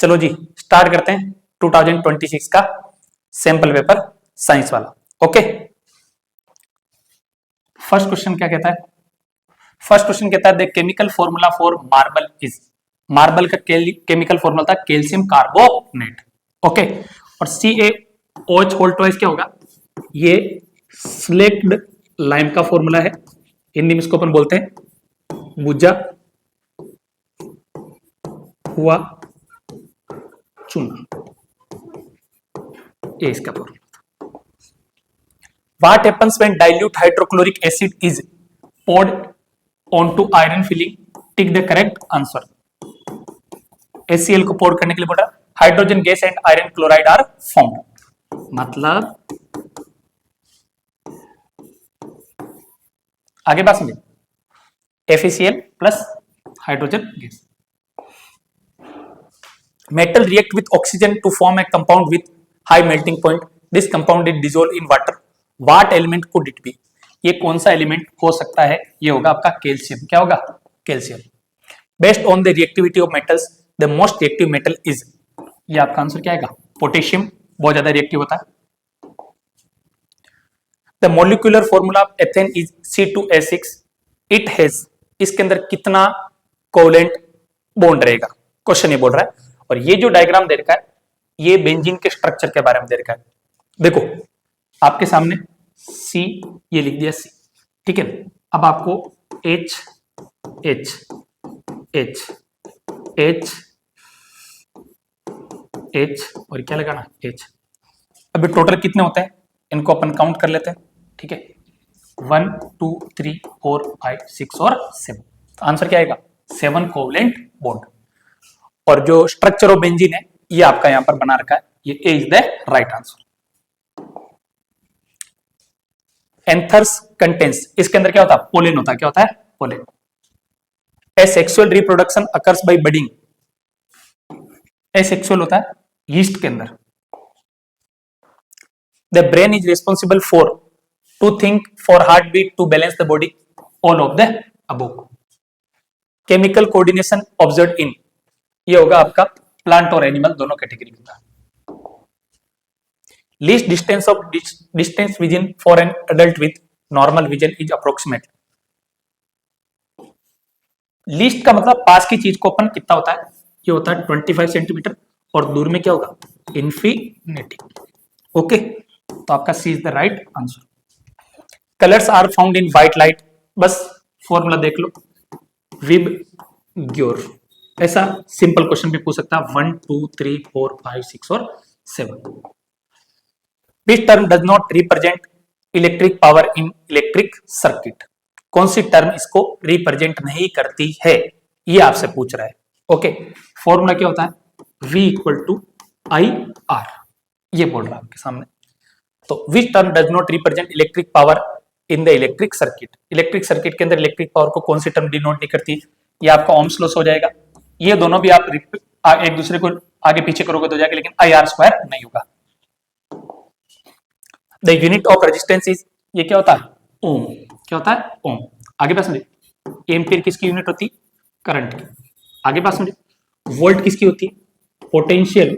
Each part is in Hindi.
चलो जी स्टार्ट करते हैं 2026 का सैंपल पेपर साइंस वाला। ओके, फर्स्ट क्वेश्चन क्या कहता है? फर्स्ट क्वेश्चन कहता है the chemical formula for marble is, marble का केमिकल फॉर्मूला था कैल्शियम कार्बोनेट। ओके, और CaOH होल ट्वाइस क्या होगा? ये स्लेक्ड लाइम का फॉर्मूला है, हिंदी में इसको अपन बोलते हैं बुझा हुआ चूना, ये इसका फॉर्मूला था। What happens when dilute hydrochloric acid is poured onto iron filling? Tick the correct answer. HCl को पोर करने के लिए बोला hydrogen gas and iron chloride are formed, मतलब आगे बात समझे, FeCl plus hydrogen gas. Metal react with oxygen to form a compound with high melting point, this compound is dissolve in water, what element could it be? ये कौन सा एलिमेंट हो सकता है? ये होगा आपका कैल्शियम। क्या होगा? Calcium. Based on the reactivity of metals the most reactive metal is, ये आपका आंसर क्या आएगा? पोटेशियम, बहुत ज्यादा रिएक्टिव होता है। The molecular formula of ethane is C2H6, it has, इसके अंदर कितना कोवेलेंट बॉन्ड रहेगा? क्वेश्चन ये बोल रहा है। और ये जो डायग्राम दे रखा है ये बेंजीन के स्ट्रक्चर के बारे में दे रखा है। देखो आपके सामने C, ये लिख दिया C, ठीक है। अब आपको H H H H H और क्या लगाना? H। अभी टोटल कितने होते हैं इनको अपन काउंट कर लेते हैं, ठीक है। 1 2 3 4 5 6 और 7, तो आंसर क्या आएगा? 7 कोवेलेंट बॉन्ड। और जो स्ट्रक्चर ऑफ बेंजीन है ये आपका यहां पर बना रखा है, ये A is the right answer. Anthers contains, इसके अंदर क्या होता है? पोलेन होता है। क्या होता है? Pollen. A sexual reproduction occurs by budding, asexual होता है यीस्ट के अंदर। The brain is responsible for to think, for heart beat, to balance the body, all of the above. Chemical coordination observe in, ये होगा आपका प्लांट और एनिमल दोनों कैटेगरी में था। Least distance of distance vision for an adult with normal vision is approximate. Least का मतलब पास की चीज को अपन कितना होता है? ये होता है 25 सेंटीमीटर, और दूर में क्या होगा? इन्फिनिटी। ओके, तो आपका C is the right answer. Colours are found in white light, बस फॉर्मूला देख लो, विबग्योर। ऐसा सिंपल क्वेश्चन भी पूछ सकता है 1 2 3 4 5 6 और 7। Which term does not represent electric power in electric circuit? कौन सी टर्म इसको रिप्रेजेंट नहीं करती है, ये आपसे पूछ रहा है। ओके, फॉर्मूला क्या होता है? V = IR, ये बोल रहा है आपके सामने। तो which term does not represent electric power in the electric circuit? Electric circuit के अंदर इलेक्ट्रिक पावर को कौन सी टर्म डिनोट नहीं करती? ये आपका ओम्स लॉ हो जाएगा। ये दोनों भी आप एक दूसरे को आगे पीछे करोगे तो जाएगा, लेकिन IR² नहीं होगा। The unit of resistance is, ये क्या होता है? ओम। क्या होता है? ओम। आगे बात समझे, एम्पीयर किसकी यूनिट होती है? करंट की। आगे बात समझे, वोल्ट किसकी होती है? पोटेंशियल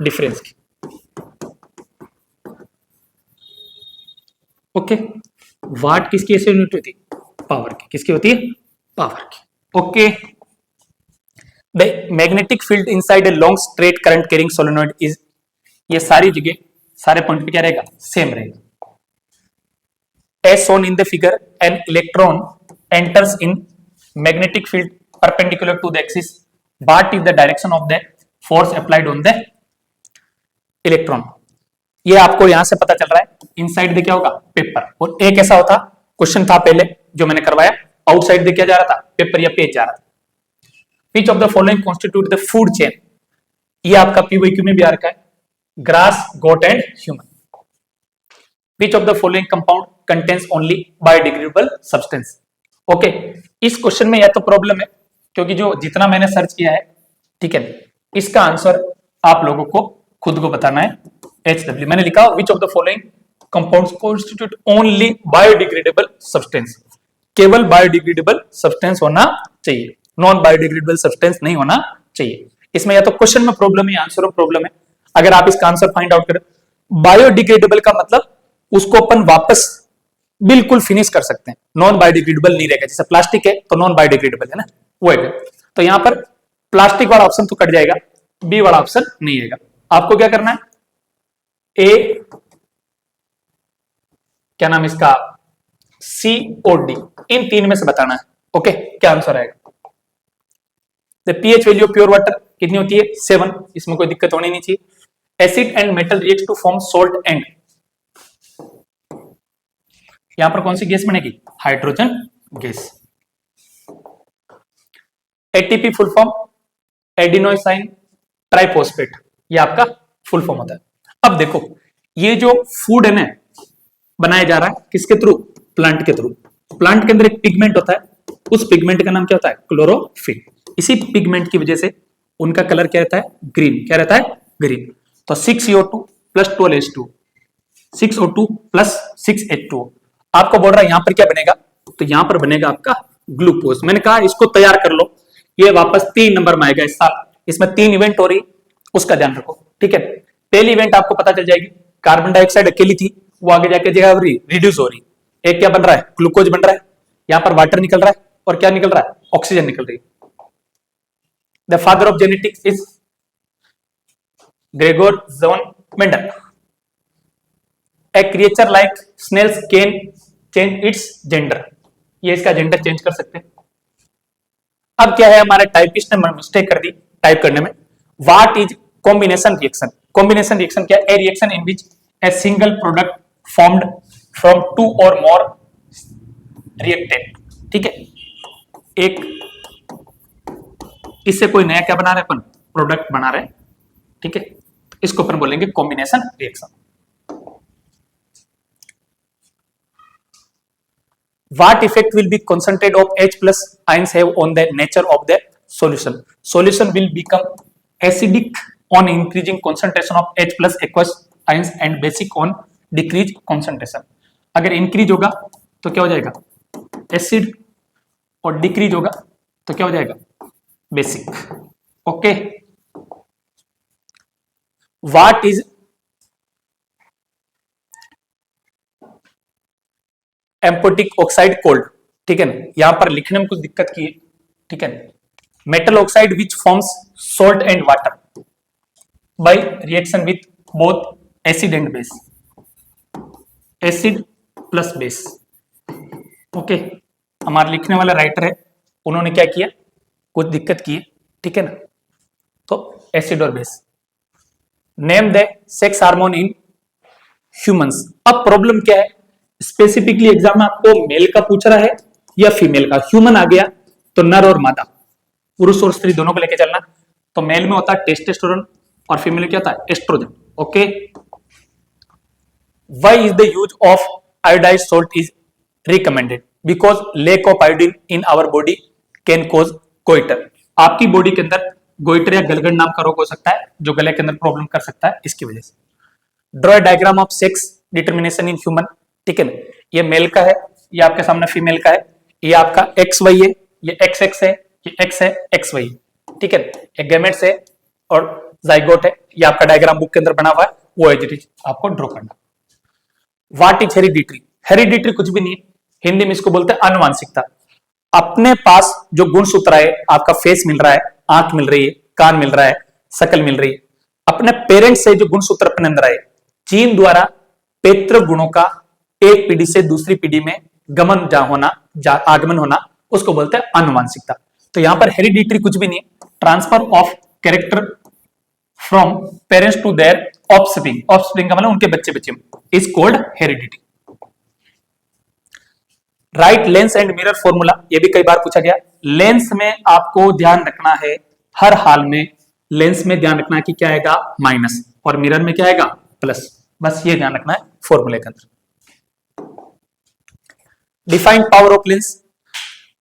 डिफरेंस की। ओके, वाट किसकी ऐसे यूनिट होती है? पावर की। किसकी होती है? पावर की। Okay, the magnetic field inside a long straight current carrying solenoid is, ये सारी जगह सारे पॉइंट पे क्या रहेगा? सेम रहेगा। As shown in the figure, an electron enters in magnetic field perpendicular to the axis. What is the direction of the force applied on the electron? ये आपको यहां से पता चल रहा है। इनसाइड दे क्या होगा? पेपर। और एक ऐसा होता क्वेश्चन था पहले जो मैंने करवाया, आउटसाइड दे क्या जा रहा था? पेपर या पेज जा रहा था। Which of the following constitute the food chain? ये आपका PYQ में भी आ रखा है, grass, goat and human. Which of the following compound contains only biodegradable substance? Okay, इस क्वेश्चन में या तो प्रॉब्लम है, क्योंकि जो जितना मैंने सर्च किया है, ठीक है, इसका आंसर आप लोगों को खुद को बताना है। HW मैंने लिखा which of the following compounds constitute only biodegradable substance, केवल biodegradable substance होना चाहिए, नॉन बायोडिग्रेडेबल सब्सटेंस नहीं होना चाहिए। इसमें या तो क्वेश्चन में प्रॉब्लम है, आंसर में प्रॉब्लम है। अगर आप इसका आंसर फाइंड आउट करें, बायोडिग्रेडेबल का मतलब उसको अपन वापस बिल्कुल फिनिश कर सकते हैं, नॉन बायोडिग्रेडेबल नहीं रहेगा। जैसे प्लास्टिक है तो नॉन बायोडिग्रेडेबल है ना, वो है। तो यहां पर प्लास्टिक वाला ऑप्शन तो कट जाएगा, बी वाला ऑप्शन नहीं आएगा। आपको क्या करना है, ए क्या नाम इसका, सी और डी, इन तीन में से बताना है। ओके, क्या आंसर आएगा। The pH value of pure water कितनी होती है, 7, इसमें कोई दिक्कत होनी नहीं चाहिए। Acid and metal react to form salt and, यहां पर कौन सी गैस बनेगी, hydrogen gas. ATP full form adenosine triphosphate, ये आपका फुल फॉर्म होता है। अब देखो ये जो फूड है ना बनाया जा रहा है किसके थ्रू, प्लांट के थ्रू। प्लांट के अंदर एक पिगमेंट होता है, उस पिगमेंट का नाम क्या होता है, क्लोरोफिल। इसी पिगमेंट की वजह से उनका कलर क्या रहता है, ग्रीन। क्या रहता है, ग्रीन। तो 6CO2 plus 12H2, 6O2 plus 6H2O। आपको बोल रहा है यहां पर क्या बनेगा, तो यहां पर बनेगा आपका ग्लूकोज। मैंने कहा इसको तैयार कर लो, ये वापस 3 नंबर में आएगा इस साल। इसमें 3 इवेंट हो रही, उसका ध्यान रखो, ठीक है। पहली इवेंट आपको पता चल जाएगी, कार्बन डाइऑक्साइड अकेली थी, वो आगे जाके जगह रिड्यूस हो रही। एक क्या बन रहा है, ग्लूकोज बन रहा है, यहां पर वाटर निकल रहा है, और क्या निकल रहा है, ऑक्सीजन निकल रही है। The father of genetics is Gregor John Mendel. A creature like snails can change its gender, ये इसका जेंडर चेंज कर सकते हैं। अब क्या है, हमारे टाइपिस्ट ने मिस्टेक कर दी टाइप करने में। What is combination reaction, combination reaction क्या है, ए reaction in which a single product formed from 2 और मोर रिएक्टेंट, ठीक है। एक इससे कोई नया क्या बना रहे अपन, प्रोडक्ट बना रहे, ठीक है। इसको अपन बोलेंगे combination reaction. What effect will be concentrate of H plus ions have on the nature of the solution? Solution will become acidic on increasing concentration of H plus aqueous ions and basic on decrease concentration. अगर इंक्रीज होगा तो क्या हो जाएगा, एसिड, और डिक्रीज होगा तो क्या हो जाएगा, basic. Okay, what is amphoteric oxide called, ठीक है ना। यहां पर लिखने में कुछ दिक्कत की है, ठीक है। Metal oxide which forms salt and water by reaction with both acid and base, acid plus base. Okay, हमारे लिखने वाला राइटर है, उन्होंने क्या किया, कुछ दिक्कत की है, ठीक है ना। तो एसिड और base. Name the sex hormone in humans. अब प्रॉब्लम क्या है, स्पेसिफिकली एग्जाम में आपको मेल का पूछ रहा है या फीमेल का। ह्यूमन आ गया तो नर और मादा, पुरुष और स्त्री दोनों को लेके चलना। तो मेल में होता है टेस्टोस्टेरोन और फीमेल में क्या होता है, oestrogen. Okay, why is the use of iodised salt is recommended, because lack of iodine in our body can cause goitre. आपकी बॉडी के अंदर गोइटर या गलगंड नाम का रोग हो सकता है, जो गले के अंदर प्रॉब्लम कर सकता है, इसकी वजह से। Draw diagram of sex determination in human, ठीक है ना। ये मेल का है, ये आपके सामने फीमेल का है। ये आपका एक्स वाई है, ये एक्स एक्स है, ये एक्स है, एक्स वाई, ठीक है। ये गैमेट्स है और जाइगोट है। ये आपका डायग्राम बुक के अंदर बना हुआ है, वो एज आपको ड्रॉ करना। व्हाट इज हेरिडिटरी, हेरिडिटरी कुछ भी नहीं है, हिंदी में इसको बोलते हैं अनुवांशिकता। अपने पास जो गुणसूत्र है, आपका फेस मिल रहा है, आंख मिल रही है, कान मिल रहा है, शकल मिल रही है, अपने पेरेंट्स से जो गुणसूत्र अपने अंदर आए, जीन द्वारा पैतृक गुणों का एक पीढ़ी से दूसरी पीढ़ी में गमन होना, आगमन होना, उसको बोलते हैं अनुवांशिकता। तो यहां पर हेरिडिटरी कुछ भी नहीं है, transfer of character from parents to their offspring, offspring का मतलब उनके बच्चे बच्चे, is called heredity. Right lens and mirror formula, ये भी कई बार पूछा गया। लेंस में आपको ध्यान रखना है, हर हाल में लेंस में ध्यान रखना है कि क्या आएगा, माइनस, और मिरर में क्या आएगा, प्लस। बस ये ध्यान रखना है फॉर्मूले के अंदर। Define power of lens,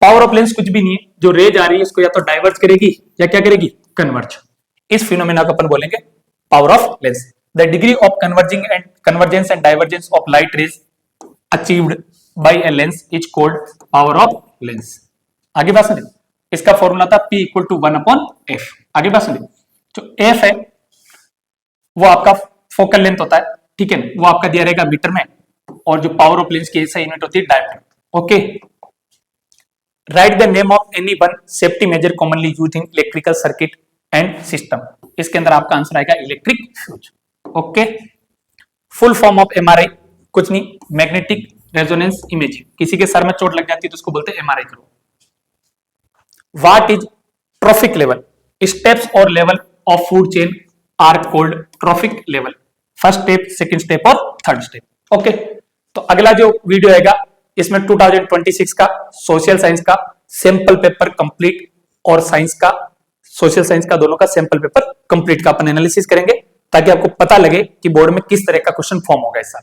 power of lens कुछ भी नहीं है, जो रेज आ रही है इसको या तो डाइवर्ज करेगी या क्या करेगी, कन्वर्ज। इस फिनोमेना को अपन बोलेंगे power of lens. The degree of converging and convergence and divergence of light rays achieved by a lens is called power of lens. आगे बात सुनिए, इसका फॉर्मूला था P = 1/f। आगे बात सुनिए, जो एफ है वो आपका फोकल लेंथ होता है, ठीक है, वो आपका दिया रहेगा मीटर में, और जो पावर ऑफ लेंस की ऐसा यूनिट होती है diameter. Okay, right the name of any one safety major commonly used in electrical circuit and system. इसके अंदर आपका आंसर आएगा electric fuse. Okay, full form of MRI कुछ नहीं, मैग्नेटिक रेजोनेंस इमेजिंग। किसी के सर में चोट लग जाती है तो उसको बोलते हैं एमआरआई करो। What is trophic level? Steps और level of food chain are called trophic level. First step, second step और थर्ड स्टेप। ओके, तो अगला जो वीडियो आएगा इसमें 2026 का सोशल साइंस का सैंपल पेपर कंप्लीट और साइंस का, सोशल साइंस का दोनों का सैंपल पेपर कंप्लीट का अपन एनालिसिस करेंगे, ताकि आपको पता लगे कि बोर्ड में किस तरह का क्वेश्चन फॉर्म होगा इस साल।